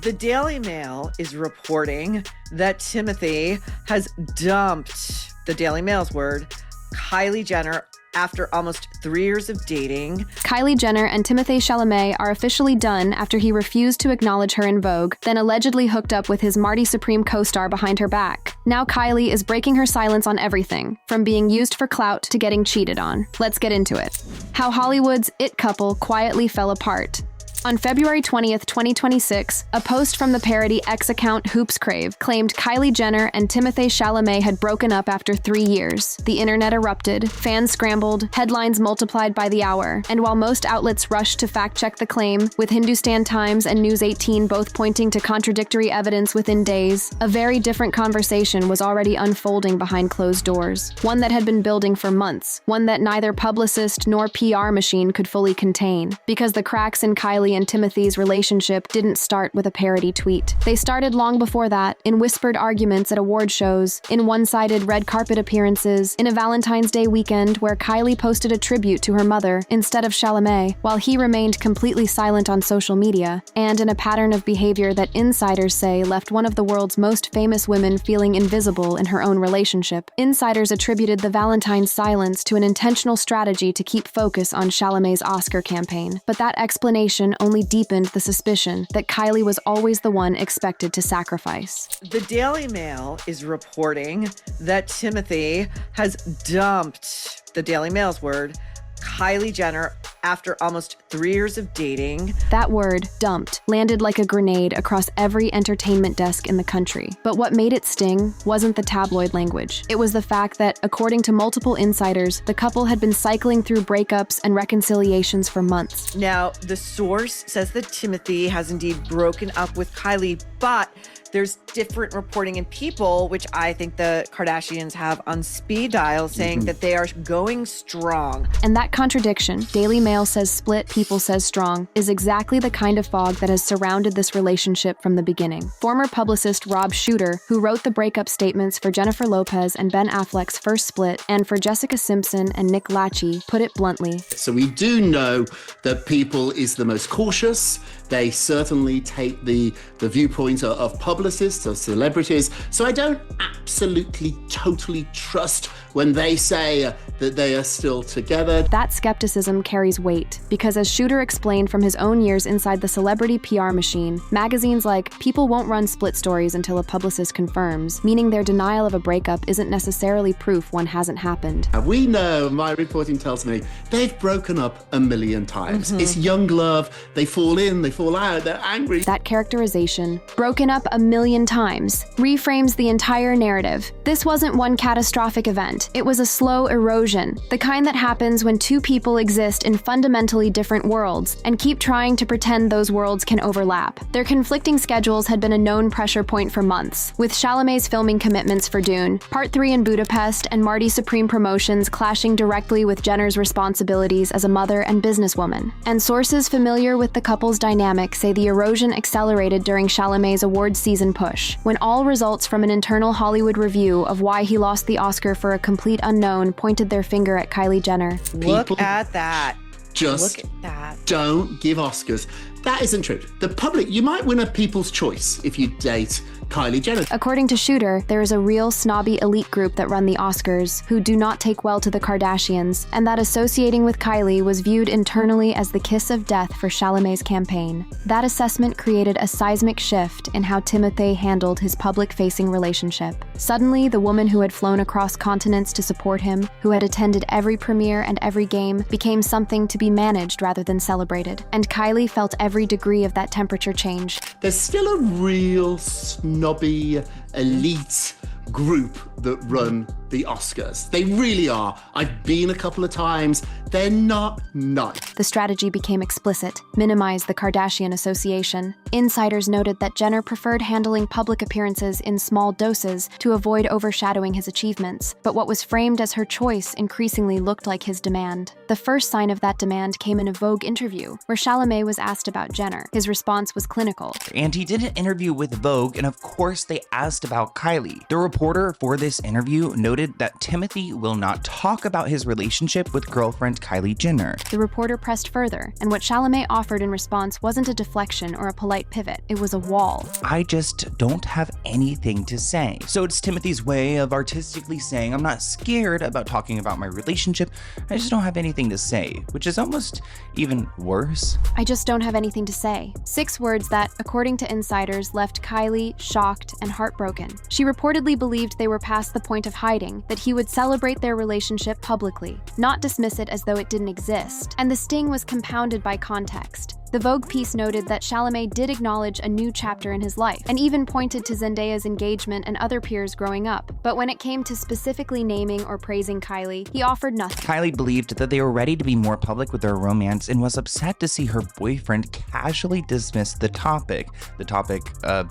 The Daily Mail is reporting that Timothée has dumped, the Daily Mail's word, Kylie Jenner after almost 3 years of dating. Kylie Jenner and Timothée Chalamet are officially done after he refused to acknowledge her in Vogue, then allegedly hooked up with his Marty Supreme co-star behind her back. Now Kylie is breaking her silence on everything, from being used for clout to getting cheated on. Let's get into it. How Hollywood's it couple quietly fell apart. On February 20th, 2026, a post from the parody X account HoopsCrave claimed Kylie Jenner and Timothée Chalamet had broken up after 3 years. The internet erupted, fans scrambled, headlines multiplied by the hour, and while most outlets rushed to fact-check the claim, with Hindustan Times and News 18 both pointing to contradictory evidence within days, a very different conversation was already unfolding behind closed doors. One that had been building for months, one that neither publicist nor PR machine could fully contain, because the cracks in Kylie and Timothée's relationship didn't start with a parody tweet. They started long before that, in whispered arguments at award shows, in one-sided red carpet appearances, in a Valentine's Day weekend where Kylie posted a tribute to her mother instead of Chalamet, while he remained completely silent on social media, and in a pattern of behavior that insiders say left one of the world's most famous women feeling invisible in her own relationship. Insiders attributed the Valentine's silence to an intentional strategy to keep focus on Chalamet's Oscar campaign, but that explanation only deepened the suspicion that Kylie was always the one expected to sacrifice. The Daily Mail is reporting that Timothée has dumped, the Daily Mail's word, Kylie Jenner after almost 3 years of dating. That word, dumped, landed like a grenade across every entertainment desk in the country. But what made it sting wasn't the tabloid language. It was the fact that, according to multiple insiders, the couple had been cycling through breakups and reconciliations for months. Now, the source says that Timothée has indeed broken up with Kylie, but there's different reporting in People, which I think the Kardashians have on speed dial, saying that they are going strong. And that contradiction, Daily Mail says split, People says strong, is exactly the kind of fog that has surrounded this relationship from the beginning. Former publicist Rob Shooter, who wrote the breakup statements for Jennifer Lopez and Ben Affleck's first split, and for Jessica Simpson and Nick Lachey, put it bluntly. So we do know that People is the most cautious. They certainly take the viewpoint of publicists, of celebrities. So I don't absolutely, totally trust when they say that they are still together. That skepticism carries weight, because as Shooter explained from his own years inside the celebrity PR machine, magazines like People won't run split stories until a publicist confirms, meaning their denial of a breakup isn't necessarily proof one hasn't happened. We know, my reporting tells me, they've broken up a million times. It's young love, they fall in, they fall out, they're angry. That characterization, broken up a million times, reframes the entire narrative. This wasn't one catastrophic event. It was a slow erosion, the kind that happens when two people exist in fundamentally different worlds and keep trying to pretend those worlds can overlap. Their conflicting schedules had been a known pressure point for months, with Chalamet's filming commitments for Dune, Part 3 in Budapest, and Marty Supreme promotions clashing directly with Jenner's responsibilities as a mother and businesswoman. And sources familiar with the couple's dynamic say the erosion accelerated during Chalamet's awards season push, when all results from an internal Hollywood review of why he lost the Oscar for a complete unknown pointed their finger at Kylie Jenner. Look at that. Just Look at that. don't give Oscars. That isn't true. The public, you might win a People's Choice if you date Kylie Jenner. According to Shooter, there is a real snobby elite group that run the Oscars who do not take well to the Kardashians, and that associating with Kylie was viewed internally as the kiss of death for Chalamet's campaign. That assessment created a seismic shift in how Timothée handled his public-facing relationship. Suddenly, the woman who had flown across continents to support him, who had attended every premiere and every game, became something to be managed rather than celebrated. And Kylie felt every degree of that temperature change. There's still a real snobby elite group that run the Oscars. They really are. I've been a couple of times. They're not nice. The strategy became explicit: minimize the Kardashian association. Insiders noted that Jenner preferred handling public appearances in small doses to avoid overshadowing his achievements, but what was framed as her choice increasingly looked like his demand. The first sign of that demand came in a Vogue interview, where Chalamet was asked about Jenner. His response was clinical. And he did an interview with Vogue, and of course they asked about Kylie. The reporter for this interview noted stated that Timothée will not talk about his relationship with girlfriend Kylie Jenner. The reporter pressed further, and what Chalamet offered in response wasn't a deflection or a polite pivot. It was a wall. I just don't have anything to say. So it's Timothée's way of artistically saying, I'm not scared about talking about my relationship, I just don't have anything to say, which is almost even worse. I just don't have anything to say. 6 words that, according to insiders, left Kylie shocked and heartbroken. She reportedly believed they were past the point of hiding, that he would celebrate their relationship publicly, not dismiss it as though it didn't exist. And the sting was compounded by context. The Vogue piece noted that Chalamet did acknowledge a new chapter in his life, and even pointed to Zendaya's engagement and other peers growing up. But when it came to specifically naming or praising Kylie, he offered nothing. Kylie believed that they were ready to be more public with their romance and was upset to see her boyfriend casually dismiss the topic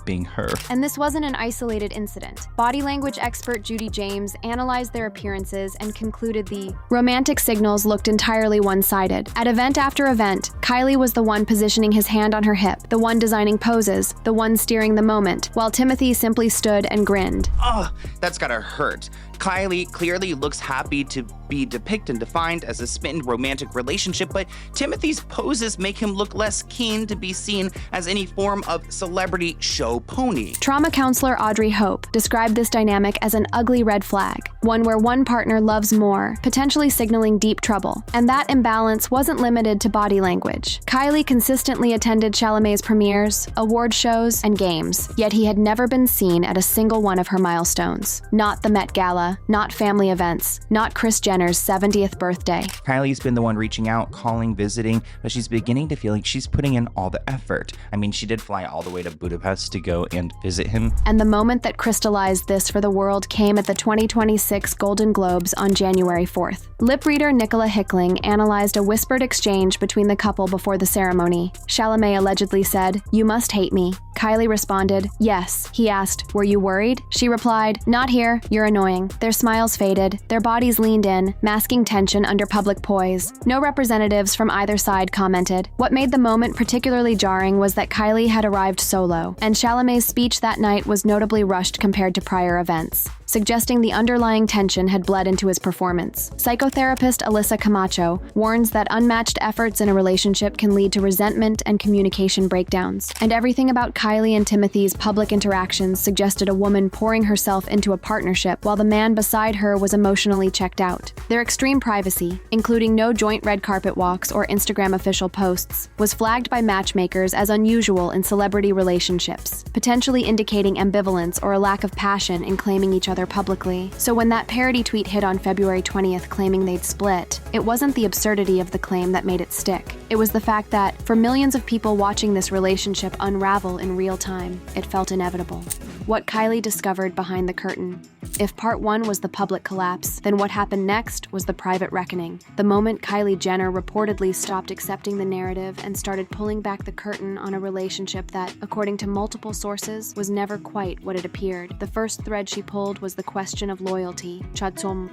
being her. And this wasn't an isolated incident. Body language expert Judy James analyzed their appearances and concluded the romantic signals looked entirely one-sided. At event after event, Kylie was the one positioning his hand on her hip, the one designing poses, the one steering the moment, while Timothée simply stood and grinned. Ugh, that's gotta hurt. Kylie clearly looks happy to be depicted and defined as a smitten romantic relationship, but Timothée's poses make him look less keen to be seen as any form of celebrity show pony. Trauma counselor Audrey Hope described this dynamic as an ugly red flag, one where one partner loves more, potentially signaling deep trouble. And that imbalance wasn't limited to body language. Kylie consistently attended Chalamet's premieres, award shows, and games, yet he had never been seen at a single one of her milestones. Not the Met Gala, not family events, not Kris Jenner's 70th birthday. Kylie's been the one reaching out, calling, visiting, but she's beginning to feel like she's putting in all the effort. I mean, she did fly all the way to Budapest to go and visit him. And the moment that crystallized this for the world came at the 2026 Golden Globes on January 4th. Lip reader Nicola Hickling analyzed a whispered exchange between the couple before the ceremony. Chalamet allegedly said, "You must hate me." Kylie responded, "Yes." He asked, "Were you worried?" She replied, "Not here, you're annoying." Their smiles faded, their bodies leaned in, masking tension under public poise. No representatives from either side commented. What made the moment particularly jarring was that Kylie had arrived solo, and Chalamet's speech that night was notably rushed compared to prior events, suggesting the underlying tension had bled into his performance. Psychotherapist Alyssa Camacho warns that unmatched efforts in a relationship can lead to resentment and communication breakdowns. And everything about Kylie and Timothée's public interactions suggested a woman pouring herself into a partnership while the man beside her was emotionally checked out. Their extreme privacy, including no joint red carpet walks or Instagram official posts, was flagged by matchmakers as unusual in celebrity relationships, potentially indicating ambivalence or a lack of passion in claiming each other publicly. So when that parody tweet hit on February 20th claiming they'd split, it wasn't the absurdity of the claim that made it stick. It was the fact that, for millions of people watching this relationship unravel in real time, it felt inevitable. What Kylie discovered behind the curtain. If part 1 was the public collapse, then what happened next was the private reckoning. The moment Kylie Jenner reportedly stopped accepting the narrative and started pulling back the curtain on a relationship that, according to multiple sources, was never quite what it appeared. The first thread she pulled was the question of loyalty.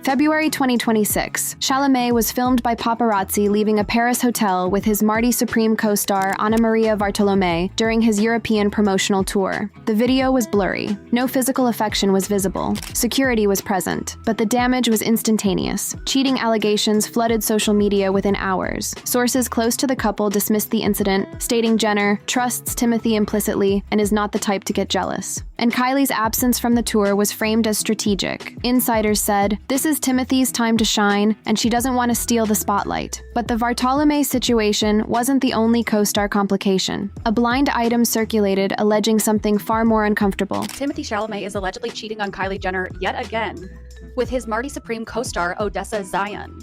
February 2026. Chalamet was filmed by paparazzi leaving a Paris hotel with his Marty Supreme co-star Anna Maria Bartolomé during his European promotional tour. The video was blurry. No physical affection was visible. Security was present, but the damage was instantaneous. Cheating allegations flooded social media within hours. Sources close to the couple dismissed the incident, stating Jenner trusts Timothée implicitly and is not the type to get jealous. And Kylie's absence from the tour was framed as strategic. Insiders said, "This is Timothée's time to shine, and she doesn't want to steal the spotlight." But the Bartolomé situation wasn't the only co-star complication. A blind item circulated alleging something far more uncomfortable. Timothée Chalamet is allegedly cheating on Kylie Jenner yet again with his Marty Supreme co-star Odessa Zion.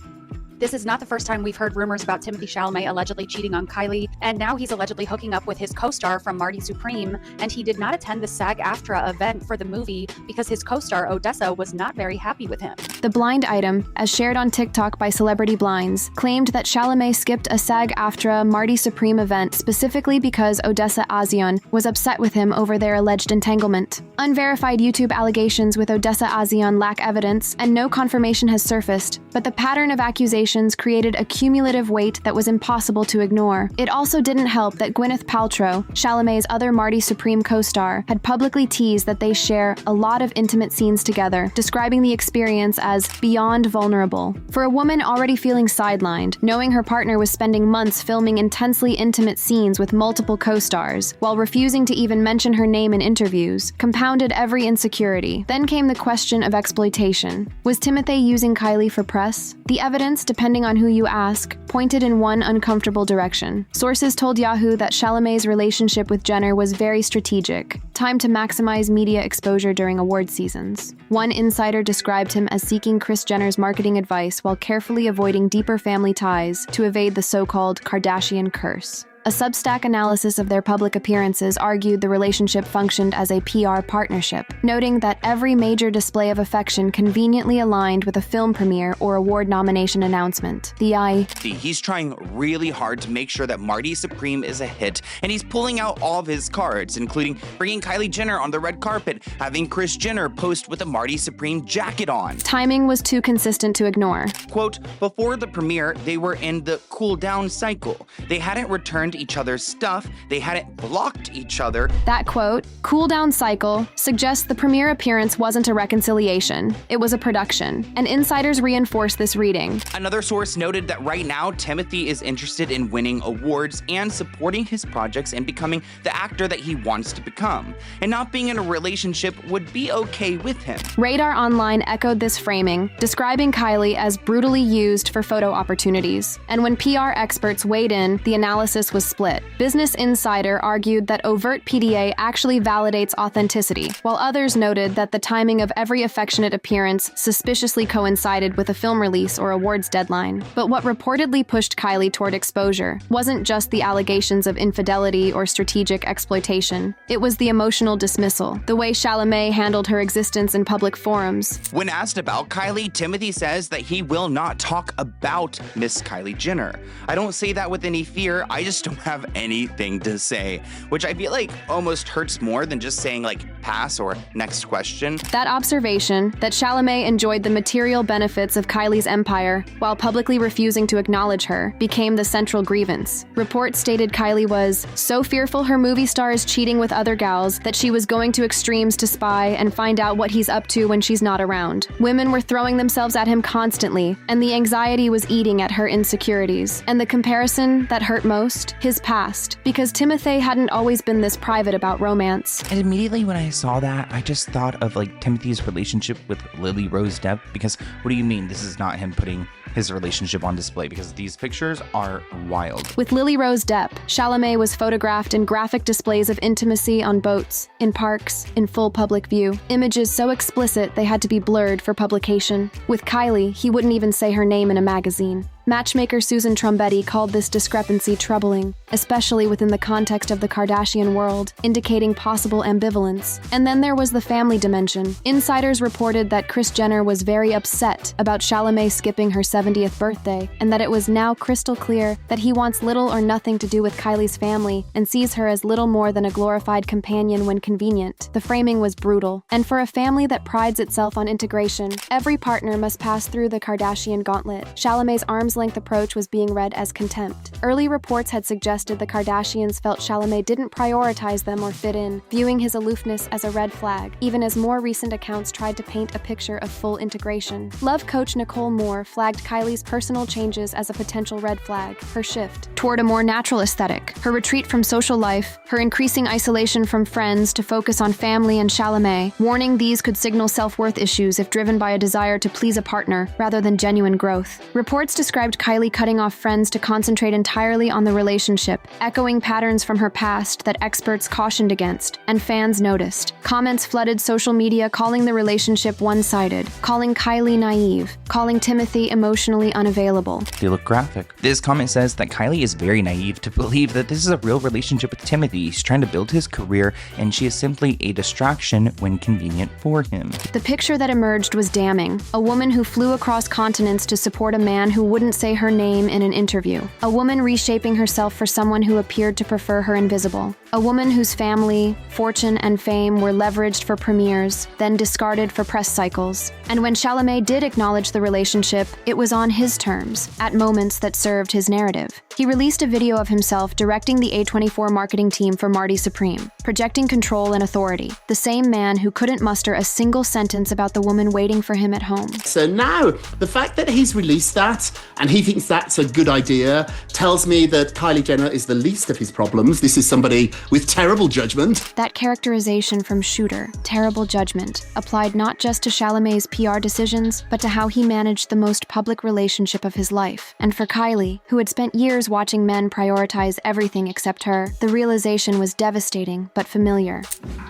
This is not the first time we've heard rumors about Timothée Chalamet allegedly cheating on Kylie, and now he's allegedly hooking up with his co-star from Marty Supreme, and he did not attend the SAG-AFTRA event for the movie because his co-star Odessa was not very happy with him. The blind item, as shared on TikTok by Celebrity Blinds, claimed that Chalamet skipped a SAG-AFTRA Marty Supreme event specifically because Odessa Azion was upset with him over their alleged entanglement. Unverified YouTube allegations with Odessa Azion lack evidence, and no confirmation has surfaced, but the pattern of accusations created a cumulative weight that was impossible to ignore. It also didn't help that Gwyneth Paltrow, Chalamet's other Marty Supreme co-star, had publicly teased that they share a lot of intimate scenes together, describing the experience as beyond vulnerable. For a woman already feeling sidelined, knowing her partner was spending months filming intensely intimate scenes with multiple co-stars, while refusing to even mention her name in interviews, compounded every insecurity. Then came the question of exploitation. Was Timothée using Kylie for press? The evidence, depending on who you ask, pointed in one uncomfortable direction. Sources told Yahoo that Chalamet's relationship with Jenner was very strategic, timed to maximize media exposure during award seasons. One insider described him as seeking Kris Jenner's marketing advice while carefully avoiding deeper family ties to evade the so-called Kardashian curse. A Substack analysis of their public appearances argued the relationship functioned as a PR partnership, noting that every major display of affection conveniently aligned with a film premiere or award nomination announcement. He's trying really hard to make sure that Marty Supreme is a hit, and he's pulling out all of his cards, including bringing Kylie Jenner on the red carpet, having Kris Jenner post with a Marty Supreme jacket on. Timing was too consistent to ignore. Quote, before the premiere, they were in the cool down cycle. They hadn't returned each other's stuff, they hadn't blocked each other. That quote, cool down cycle, suggests the premiere appearance wasn't a reconciliation, it was a production, and insiders reinforce this reading. Another source noted that right now, Timothée is interested in winning awards and supporting his projects and becoming the actor that he wants to become, and not being in a relationship would be okay with him. Radar Online echoed this framing, describing Kylie as brutally used for photo opportunities, and when PR experts weighed in, the analysis was split. Business Insider argued that overt PDA actually validates authenticity, while others noted that the timing of every affectionate appearance suspiciously coincided with a film release or awards deadline. But what reportedly pushed Kylie toward exposure wasn't just the allegations of infidelity or strategic exploitation. It was the emotional dismissal, the way Chalamet handled her existence in public forums. When asked about Kylie, Timothée says that he will not talk about Miss Kylie Jenner. I don't say that with any fear, I just don't have anything to say, which I feel like almost hurts more than just saying like pass or next question. That observation, that Chalamet enjoyed the material benefits of Kylie's empire while publicly refusing to acknowledge her, became the central grievance. Reports stated Kylie was so fearful her movie star is cheating with other gals that she was going to extremes to spy and find out what he's up to when she's not around. Women were throwing themselves at him constantly, and the anxiety was eating at her insecurities. And the comparison that hurt most? His past, because Timothée hadn't always been this private about romance. And immediately when I saw that, I just thought of like Timothée's relationship with Lily Rose Depp, because what do you mean this is not him putting his relationship on display? Because these pictures are wild. With Lily Rose Depp, Chalamet was photographed in graphic displays of intimacy on boats, in parks, in full public view. Images so explicit they had to be blurred for publication. With Kylie, he wouldn't even say her name in a magazine. Matchmaker Susan Trombetti called this discrepancy troubling, especially within the context of the Kardashian world, indicating possible ambivalence. And then there was the family dimension. Insiders reported that Kris Jenner was very upset about Chalamet skipping her 70th birthday, and that it was now crystal clear that he wants little or nothing to do with Kylie's family and sees her as little more than a glorified companion when convenient. The framing was brutal, and for a family that prides itself on integration, every partner must pass through the Kardashian gauntlet. Chalamet's arm's-length approach was being read as contempt. Early reports had suggested the Kardashians felt Chalamet didn't prioritize them or fit in, viewing his aloofness as a red flag, even as more recent accounts tried to paint a picture of full integration. Love coach Nicole Moore flagged Kylie's personal changes as a potential red flag, her shift toward a more natural aesthetic, her retreat from social life, her increasing isolation from friends to focus on family and Chalamet, warning these could signal self-worth issues if driven by a desire to please a partner rather than genuine growth. Reports described Kylie cutting off friends to concentrate entirely on the relationship, echoing patterns from her past that experts cautioned against, and fans noticed. Comments flooded social media calling the relationship one-sided, calling Kylie naive, calling Timothée emotionally unavailable. They look graphic. This comment says that Kylie is very naive to believe that this is a real relationship with Timothée. He's trying to build his career, and she is simply a distraction when convenient for him. The picture that emerged was damning. A woman who flew across continents to support a man who wouldn't wouldn't say her name in an interview. A woman reshaping herself for someone who appeared to prefer her invisible. A woman whose family, fortune, and fame were leveraged for premieres, then discarded for press cycles. And when Chalamet did acknowledge the relationship, it was on his terms, at moments that served his narrative. He released a video of himself directing the A24 marketing team for Marty Supreme, projecting control and authority, the same man who couldn't muster a single sentence about the woman waiting for him at home. So now, the fact that he's released that, and he thinks that's a good idea, tells me that Kylie Jenner is the least of his problems. This is somebody with terrible judgment. That characterization from Shooter, terrible judgment, applied not just to Chalamet's PR decisions, but to how he managed the most public relationship of his life. And for Kylie, who had spent years watching men prioritize everything except her, the realization was devastating but familiar.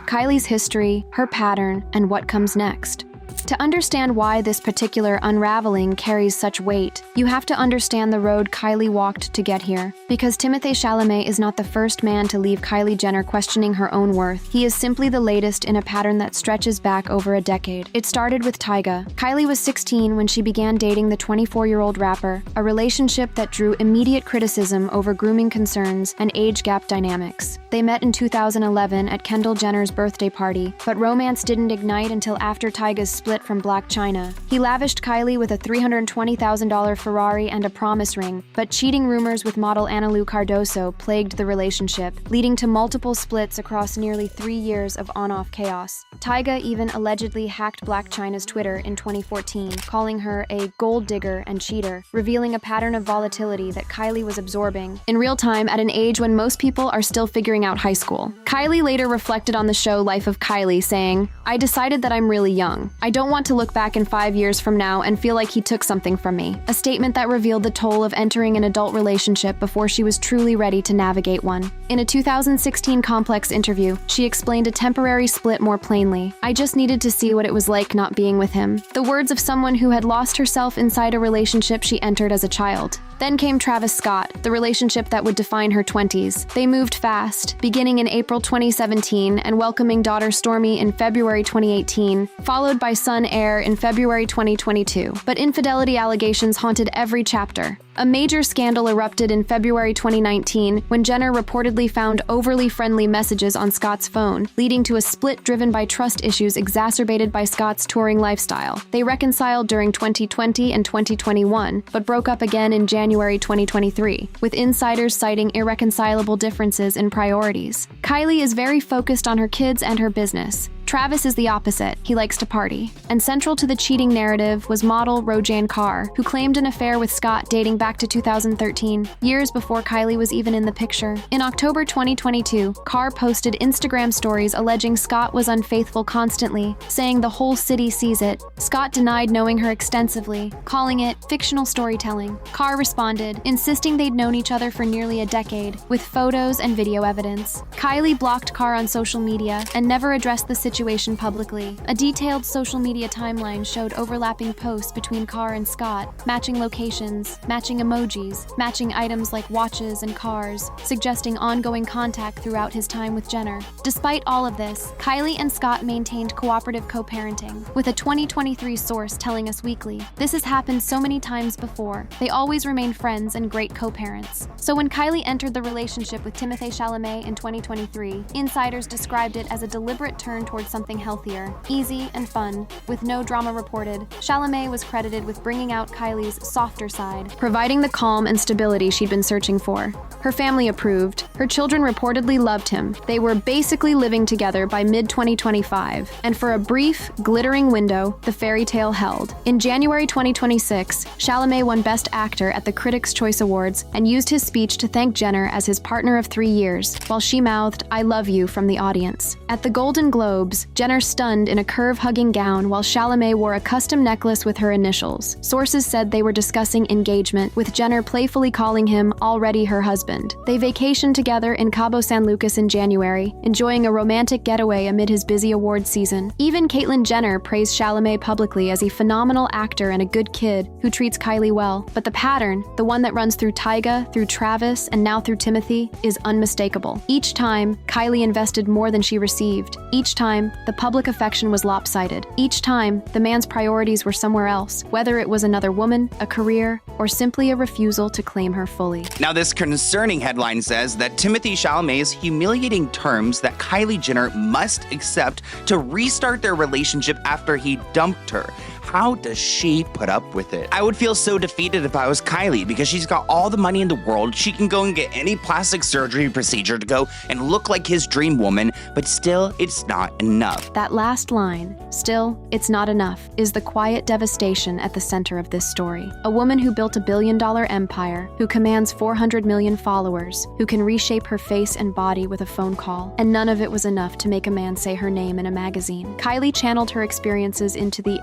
Kylie's history, her pattern, and what comes next. To understand why this particular unraveling carries such weight, you have to understand the road Kylie walked to get here. Because Timothée Chalamet is not the first man to leave Kylie Jenner questioning her own worth. He is simply the latest in a pattern that stretches back over a decade. It started with Tyga. Kylie was 16 when she began dating the 24-year-old rapper, a relationship that drew immediate criticism over grooming concerns and age gap dynamics. They met in 2011 at Kendall Jenner's birthday party, but romance didn't ignite until after Tyga's split from Blac Chyna. He lavished Kylie with a $320,000 Ferrari and a promise ring, but cheating rumors with model Analu Cardoso plagued the relationship, leading to multiple splits across nearly 3 years of on-off chaos. Tyga even allegedly hacked Blac Chyna's Twitter in 2014, calling her a gold digger and cheater, revealing a pattern of volatility that Kylie was absorbing in real time at an age when most people are still figuring out high school. Kylie later reflected on the show Life of Kylie, saying, "I decided that I'm really young. I don't want to look back in 5 years from now and feel like he took something from me." A statement that revealed the toll of entering an adult relationship before she was truly ready to navigate one. In a 2016 Complex interview, she explained a temporary split more plainly. "I just needed to see what it was like not being with him." The words of someone who had lost herself inside a relationship she entered as a child. Then came Travis Scott, the relationship that would define her 20s. They moved fast, beginning in April 2017 and welcoming daughter Stormi in February 2018, followed by son Air in February 2022. But infidelity allegations haunted every chapter. A major scandal erupted in February 2019 when Jenner reportedly found overly friendly messages on Scott's phone, leading to a split driven by trust issues exacerbated by Scott's touring lifestyle. They reconciled during 2020 and 2021, but broke up again in January 2023, with insiders citing irreconcilable differences in priorities. Kylie is very focused on her kids and her business. Travis is the opposite. He likes to party. And central to the cheating narrative was model Roseanne Carr, who claimed an affair with Scott dating back to 2013, years before Kylie was even in the picture. In October 2022, Carr posted Instagram stories alleging Scott was unfaithful constantly, saying the whole city sees it. Scott denied knowing her extensively, calling it fictional storytelling. Carr responded, insisting they'd known each other for nearly a decade, with photos and video evidence. Kylie blocked Carr on social media and never addressed the situation publicly. A detailed social media timeline showed overlapping posts between Carr and Scott, matching locations, matching emojis, matching items like watches and cars, suggesting ongoing contact throughout his time with Jenner. Despite all of this, Kylie and Scott maintained cooperative co-parenting, with a 2023 source telling Us Weekly, "This has happened so many times before. They always remain friends and great co-parents." So when Kylie entered the relationship with Timothée Chalamet in 2023, insiders described it as a deliberate turn towards something healthier, easy and fun, with no drama reported. Chalamet was credited with bringing out Kylie's softer side, providing the calm and stability she'd been searching for. Her family approved. Her children reportedly loved him. They were basically living together by mid-2025, and for a brief, glittering window, the fairy tale held. In January 2026, Chalamet won Best Actor at the Critics' Choice Awards and used his speech to thank Jenner as his partner of 3 years, while she mouthed, "I love you," from the audience. At the Golden Globes, Jenner stunned in a curve-hugging gown while Chalamet wore a custom necklace with her initials. Sources said they were discussing engagement, with Jenner playfully calling him already her husband. They vacationed together in Cabo San Lucas in January, enjoying a romantic getaway amid his busy awards season. Even Caitlyn Jenner praised Chalamet publicly as a phenomenal actor and a good kid who treats Kylie well. But the pattern, the one that runs through Tyga, through Travis, and now through Timothée, is unmistakable. Each time, Kylie invested more than she received. Each time, time, the public affection was lopsided. Each time, the man's priorities were somewhere else, whether it was another woman, a career, or simply a refusal to claim her fully. Now, this concerning headline says that Timothée Chalamet is humiliating terms that Kylie Jenner must accept to restart their relationship after he dumped her. How does she put up with it? I would feel so defeated if I was Kylie, because she's got all the money in the world. She can go and get any plastic surgery procedure to go and look like his dream woman, but still, it's not enough. That last line, "still, it's not enough," is the quiet devastation at the center of this story. A woman who built a billion-dollar empire, who commands 400 million followers, who can reshape her face and body with a phone call, and none of it was enough to make a man say her name in a magazine. Kylie channeled her experiences into the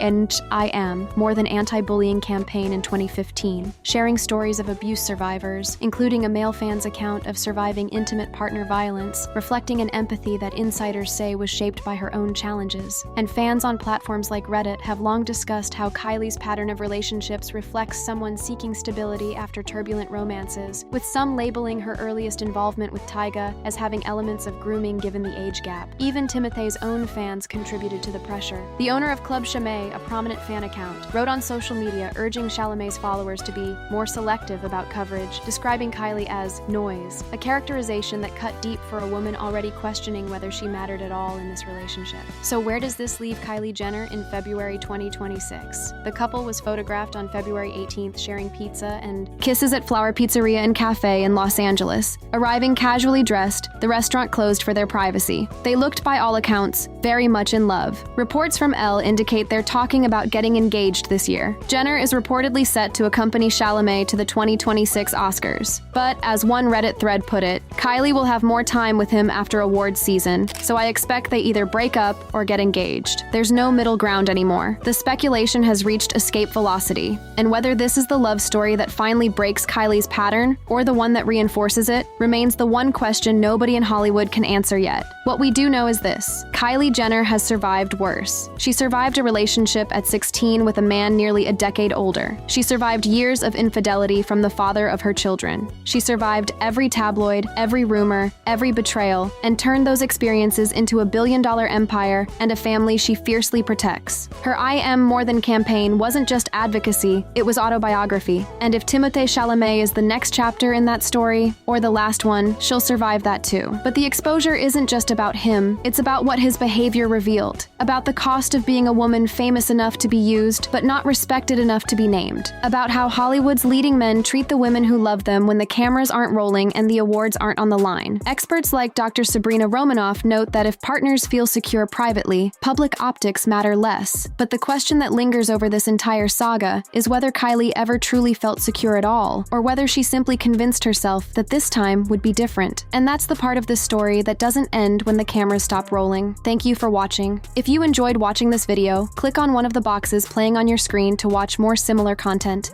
I Am More Than Anti-Bullying campaign in 2015, sharing stories of abuse survivors, including a male fan's account of surviving intimate partner violence, reflecting an empathy that insiders say was shaped by her own challenges. And fans on platforms like Reddit have long discussed how Kylie's pattern of relationships reflects someone seeking stability after turbulent romances, with some labeling her earliest involvement with Tyga as having elements of grooming given the age gap. Even Timothée's own fans contributed to the pressure. The owner of Club Chalamet, a prominent fan account, wrote on social media urging Chalamet's followers to be more selective about coverage, describing Kylie as noise, a characterization that cut deep for a woman already questioning whether she mattered at all in this relationship. So where does this leave Kylie Jenner in February 2026? The couple was photographed on February 18th sharing pizza and kisses at Flower Pizzeria and Cafe in Los Angeles. Arriving casually dressed, the restaurant closed for their privacy. They looked, by all accounts, very much in love. Reports from Elle indicate they're talking about getting engaged this year. Jenner is reportedly set to accompany Chalamet to the 2026 Oscars. But as one Reddit thread put it, Kylie will have more time with him after awards season, so I expect they either break up or get engaged. There's no middle ground anymore. The speculation has reached escape velocity, and whether this is the love story that finally breaks Kylie's pattern or the one that reinforces it remains the one question nobody in Hollywood can answer yet. What we do know is this: Kylie Jenner has survived worse. She survived a relationship at 16 with a man nearly a decade older. She survived years of infidelity from the father of her children. She survived every tabloid, every rumor, every betrayal, and turned those experiences into a billion-dollar empire and a family she fiercely protects. Her I Am More Than campaign wasn't just advocacy, it was autobiography. And if Timothée Chalamet is the next chapter in that story, or the last one, she'll survive that too. But the exposure isn't just about him, it's about what his behavior revealed. About the cost of being a woman famous enough to be used, but not respected enough to be named. About how Hollywood's leading men treat the women who love them when the cameras aren't rolling and the awards aren't on the line. Experts like Dr. Sabrina Romanoff note that if partners feel secure privately, public optics matter less. But the question that lingers over this entire saga is whether Kylie ever truly felt secure at all, or whether she simply convinced herself that this time would be different. And that's the part of this story that doesn't end when the cameras stop rolling. Thank you for watching. If you enjoyed watching this video, click on one of the boxes playing on your screen to watch more similar content.